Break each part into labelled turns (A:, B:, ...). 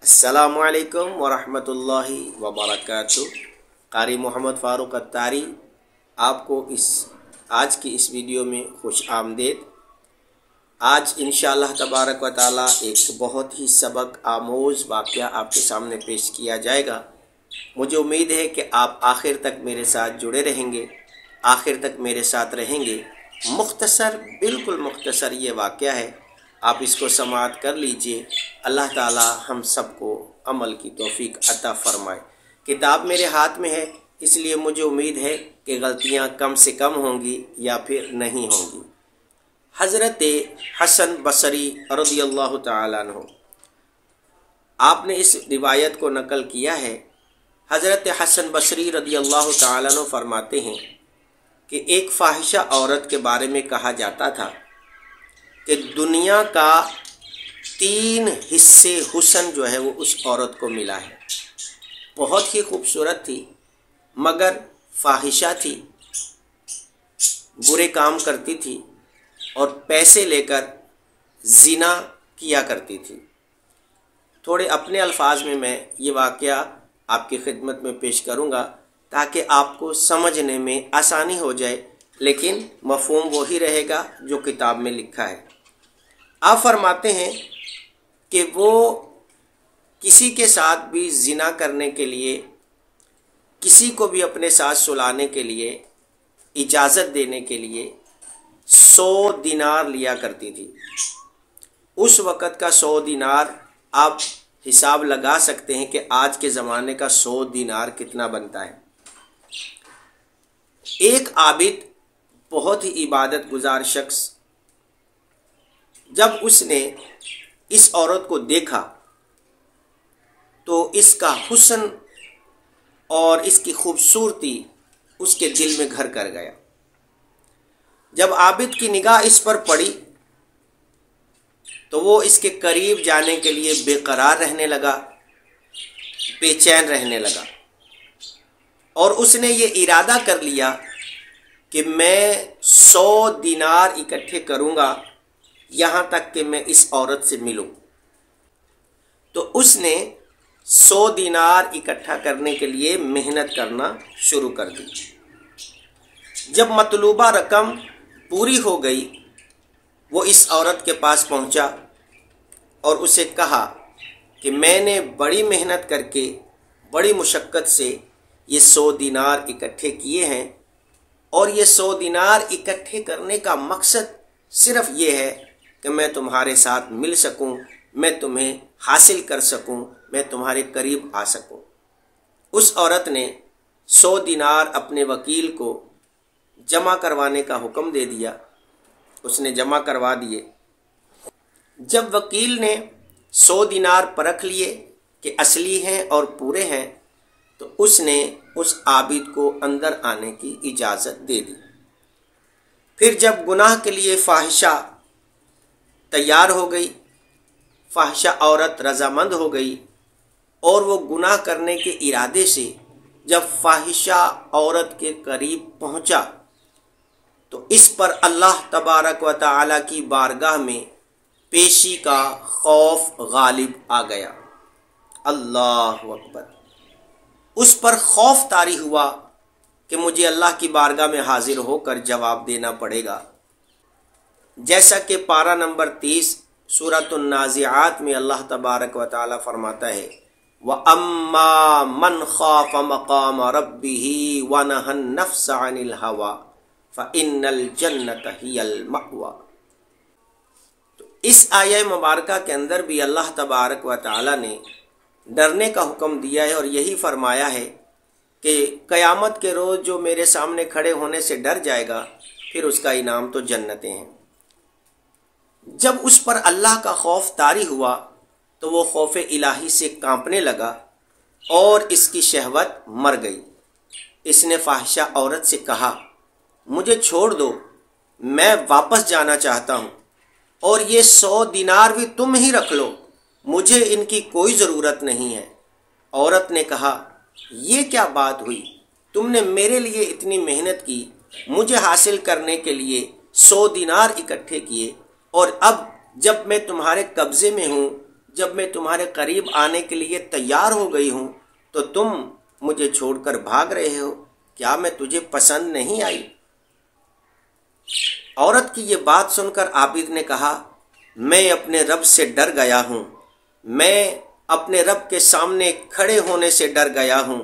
A: السلام علیکم ورحمۃ اللہ وبرکاتہ۔ قاری محمد فاروق اتاری آپ کو آج کی اس ویڈیو میں خوش آمدید۔ آج انشاءاللہ تبارک و تعالی ایک بہت ہی سبق آموز واقعہ آپ کے سامنے پیش کیا جائے گا۔ مجھے امید ہے کہ آپ آخر تک میرے ساتھ جڑے رہیں گے، آخر تک میرے ساتھ رہیں گے۔ بالکل مختصر یہ واقعہ ہے، آپ اس کو سماعت کر لیجئے۔ اللہ تعالی ہم سب کو عمل کی توفیق عطا فرمائے۔ کتاب میرے ہاتھ میں ہے، اس لیے مجھے امید ہے کہ غلطیاں کم سے کم ہوں گی یا پھر نہیں ہوں گی۔ حضرت حسن بصری رضی اللہ تعالیٰ عنہ، آپ نے اس روایت کو نقل کیا ہے۔ حضرت حسن بصری رضی اللہ تعالیٰ عنہ فرماتے ہیں کہ ایک فاحشہ عورت کے بارے میں کہا جاتا تھا کہ دنیا کا 3 حصے حسن جو ہے وہ اس عورت کو ملا ہے۔ بہت ہی خوبصورت تھی، مگر فاحشہ تھی، برے کام کرتی تھی اور پیسے لے کر زنا کیا کرتی تھی۔ تھوڑے اپنے الفاظ میں یہ واقعہ آپ کی خدمت میں پیش کروں گا تاکہ آپ کو سمجھنے میں آسانی ہو جائے، لیکن مفہوم وہی رہے گا جو کتاب میں لکھا ہے۔ آپ فرماتے ہیں کہ وہ کسی کے ساتھ بھی زنا کرنے کے لیے، کسی کو بھی اپنے ساتھ سلانے کے لیے اجازت دینے کے لیے 100 دینار لیا کرتی تھی۔ اس وقت کا 100 دینار آپ حساب لگا سکتے ہیں کہ آج کے زمانے کا 100 دینار کتنا بنتا ہے۔ ایک عابد، بہت ہی عبادت گزار شخص، جب اس نے اس عورت کو دیکھا تو اس کا حسن اور اس کی خوبصورتی اس کے دل میں گھر کر گیا۔ جب عابد کی نگاہ اس پر پڑی تو وہ اس کے قریب جانے کے لیے بے قرار رہنے لگا، بے چین رہنے لگا، اور اس نے یہ ارادہ کر لیا کہ میں 100 دینار اکٹھے کروں گا یہاں تک کہ میں اس عورت سے ملوں۔ تو اس نے 100 دینار اکٹھا کرنے کے لیے محنت کرنا شروع کر دی۔ جب مطلوبہ رقم پوری ہو گئی، وہ اس عورت کے پاس پہنچا اور اسے کہا کہ میں نے بڑی محنت کر کے، بڑی مشقت سے یہ 100 دینار اکٹھے کیے ہیں، اور یہ 100 دینار اکٹھے کرنے کا مقصد صرف یہ ہے کہ میں تمہارے ساتھ مل سکوں، میں تمہیں حاصل کر سکوں، میں تمہارے قریب آ سکوں۔ اس عورت نے 100 دینار اپنے وکیل کو جمع کروانے کا حکم دے دیا۔ اس نے جمع کروا دیے۔ جب وکیل نے 100 دینار پرکھ لیے کہ اصلی ہیں اور پورے ہیں، تو اس نے اس عابد کو اندر آنے کی اجازت دے دی۔ پھر جب گناہ کے لیے فاحشہ تیار ہو گئی، فاحشہ عورت رضامند ہو گئی، اور وہ گناہ کرنے کے ارادے سے جب فاحشہ عورت کے قریب پہنچا تو اس پر اللہ تبارک و تعالی کی بارگاہ میں پیشی کا خوف غالب آ گیا۔ اللہ اکبر! اس پر خوف طاری ہوا کہ مجھے اللہ کی بارگاہ میں حاضر ہو کر جواب دینا پڑے گا۔ جیسا کہ پارہ نمبر 30 سورۃ النازعات میں اللہ تبارک و تعالی فرماتا ہے، وَأَمَّا مَنْ خَافَ مَقَامَ رَبِّهِ وَنَهَى النَّفْسَ عَنِ الْهَوَىٰ فَإِنَّ الْجَنَّةَ هِيَ الْمَأْوَىٰ۔ تو اس آیہ مبارکہ کے اندر بھی اللہ تبارک و تعالی نے ڈرنے کا حکم دیا ہے، اور یہی فرمایا ہے کہ قیامت کے روز جو میرے سامنے کھڑے ہونے سے ڈر جائے گا، پھر اس کا انعام تو جنتیں ہیں۔ جب اس پر اللہ کا خوف طاری ہوا تو وہ خوف الہی سے کانپنے لگا اور اس کی شہوت مر گئی۔ اس نے فاحشہ عورت سے کہا، مجھے چھوڑ دو، میں واپس جانا چاہتا ہوں، اور یہ 100 دینار بھی تم ہی رکھ لو، مجھے ان کی کوئی ضرورت نہیں ہے۔ عورت نے کہا، یہ کیا بات ہوئی؟ تم نے میرے لیے اتنی محنت کی، مجھے حاصل کرنے کے لیے 100 دینار اکٹھے کیے، اور اب جب میں تمہارے قبضے میں ہوں، جب میں تمہارے قریب آنے کے لیے تیار ہو گئی ہوں تو تم مجھے چھوڑ کر بھاگ رہے ہو، کیا میں تجھے پسند نہیں آئی؟ عورت کی یہ بات سن کر عابد نے کہا، میں اپنے رب سے ڈر گیا ہوں، میں اپنے رب کے سامنے کھڑے ہونے سے ڈر گیا ہوں،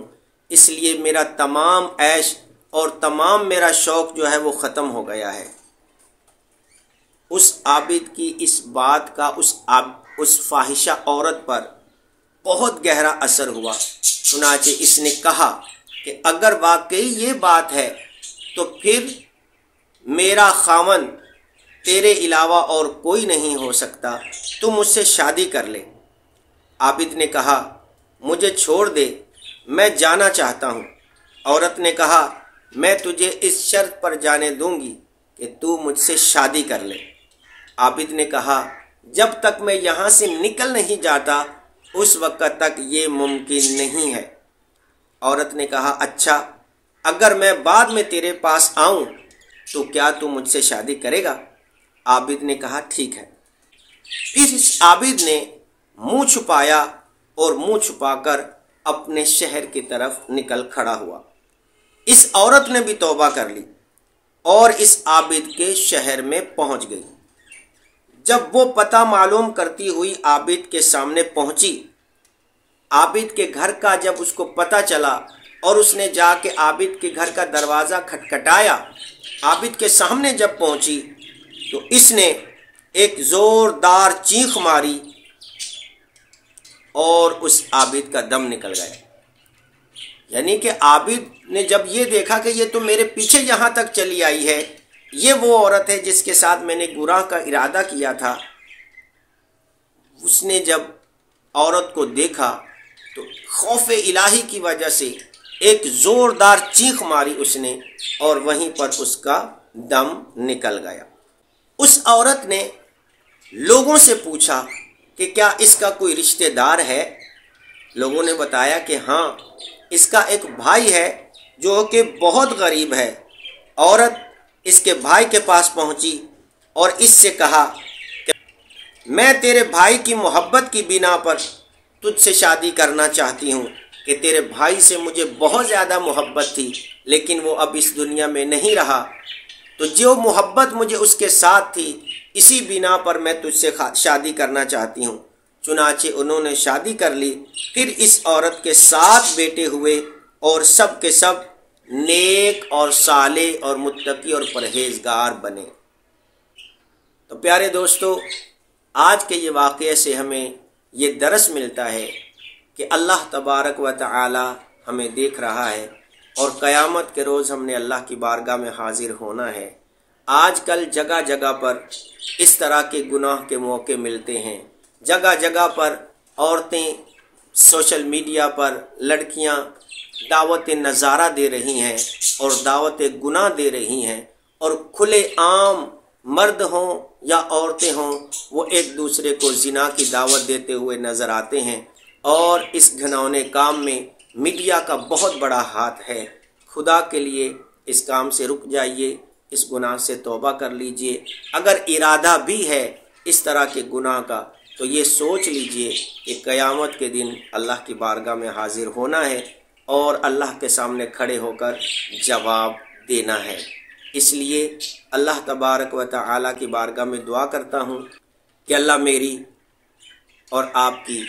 A: اس لیے میرا تمام عیش اور تمام میرا شوق جو ہے وہ ختم ہو گیا ہے۔ اس عابد کی اس بات کا اس فاحشہ عورت پر بہت گہرا اثر ہوا، چنانچہ اس نے کہا کہ اگر واقعی یہ بات ہے تو پھر میرا خاوند تیرے علاوہ اور کوئی نہیں ہو سکتا، تو مجھ سے شادی کر لے۔ عابد نے کہا، مجھے چھوڑ دے، میں جانا چاہتا ہوں۔ عورت نے کہا، میں تجھے اس شرط پر جانے دوں گی کہ تو مجھ سے شادی کر لے۔ عابد نے کہا، جب تک میں یہاں سے نکل نہیں جاتا اس وقت تک یہ ممکن نہیں ہے۔ عورت نے کہا، اچھا، اگر میں بعد میں تیرے پاس آؤں تو کیا تو مجھ سے شادی کرے گا؟ عابد نے کہا، ٹھیک ہے۔ پھر اس عابد نے منہ چھپایا اور منہ چھپا کر اپنے شہر کی طرف نکل کھڑا ہوا۔ اس عورت نے بھی توبہ کر لی اور اس عابد کے شہر میں پہنچ گئی۔ جب وہ پتہ معلوم کرتی ہوئی عابد کے سامنے پہنچی، عابد کے گھر کا جب اس کو پتہ چلا اور اس نے جا کے عابد کے گھر کا دروازہ کھٹکھٹایا، عابد کے سامنے جب پہنچی تو اس نے ایک زوردار چیخ ماری اور اس عابد کا دم نکل گیا۔ یعنی کہ عابد نے جب یہ دیکھا کہ یہ تو میرے پیچھے یہاں تک چلی آئی ہے، یہ وہ عورت ہے جس کے ساتھ میں نے گناہ کا ارادہ کیا تھا، اس نے جب عورت کو دیکھا تو خوف الہی کی وجہ سے ایک زوردار چیخ ماری اس نے اور وہیں پر اس کا دم نکل گیا۔ اس عورت نے لوگوں سے پوچھا کہ کیا اس کا کوئی رشتہ دار ہے؟ لوگوں نے بتایا کہ ہاں، اس کا ایک بھائی ہے جو کہ بہت غریب ہے۔ عورت اس کے بھائی کے پاس پہنچی اور اس سے کہا کہ میں تیرے بھائی کی محبت کی بنا پر تجھ سے شادی کرنا چاہتی ہوں کہ تیرے بھائی سے مجھے بہت زیادہ محبت تھی، لیکن وہ اب اس دنیا میں نہیں رہا، تو جو محبت مجھے اس کے ساتھ تھی اسی بنا پر میں تجھ سے شادی کرنا چاہتی ہوں۔ چنانچہ انہوں نے شادی کر لی۔ پھر اس عورت کے 7 بیٹے ہوئے اور سب کے سب نیک اور صالح اور متقی اور پرہیزگار بنے۔ تو پیارے دوستو، آج کے یہ واقعے سے ہمیں یہ درس ملتا ہے کہ اللہ تبارک و تعالی ہمیں دیکھ رہا ہے اور قیامت کے روز ہم نے اللہ کی بارگاہ میں حاضر ہونا ہے۔ آج کل جگہ جگہ پر اس طرح کے گناہ کے موقع ملتے ہیں، جگہ جگہ پر عورتیں سوشل میڈیا پر، لڑکیاں دعوت نظارہ دے رہی ہیں اور دعوت گناہ دے رہی ہیں، اور کھلے عام مرد ہوں یا عورتیں ہوں وہ ایک دوسرے کو زنا کی دعوت دیتے ہوئے نظر آتے ہیں، اور اس گھناؤنے کام میں میڈیا کا بہت بڑا ہاتھ ہے۔ خدا کے لیے اس کام سے رک جائیے، اس گناہ سے توبہ کر لیجئے۔ اگر ارادہ بھی ہے اس طرح کے گناہ کا تو یہ سوچ لیجئے کہ قیامت کے دن اللہ کی بارگاہ میں حاضر ہونا ہے اور اللہ کے سامنے کھڑے ہو کر جواب دینا ہے۔ اس لیے اللہ تبارک و تعالیٰ کی بارگاہ میں دعا کرتا ہوں کہ اللہ میری اور آپ کی،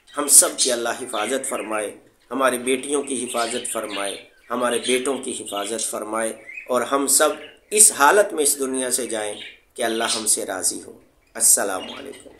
A: ہم سب کی اللہ حفاظت فرمائے، ہماری بیٹیوں کی حفاظت فرمائے، ہمارے بیٹوں کی حفاظت فرمائے، اور ہم سب اس حالت میں اس دنیا سے جائیں کہ اللہ ہم سے راضی ہو۔ السلام علیکم۔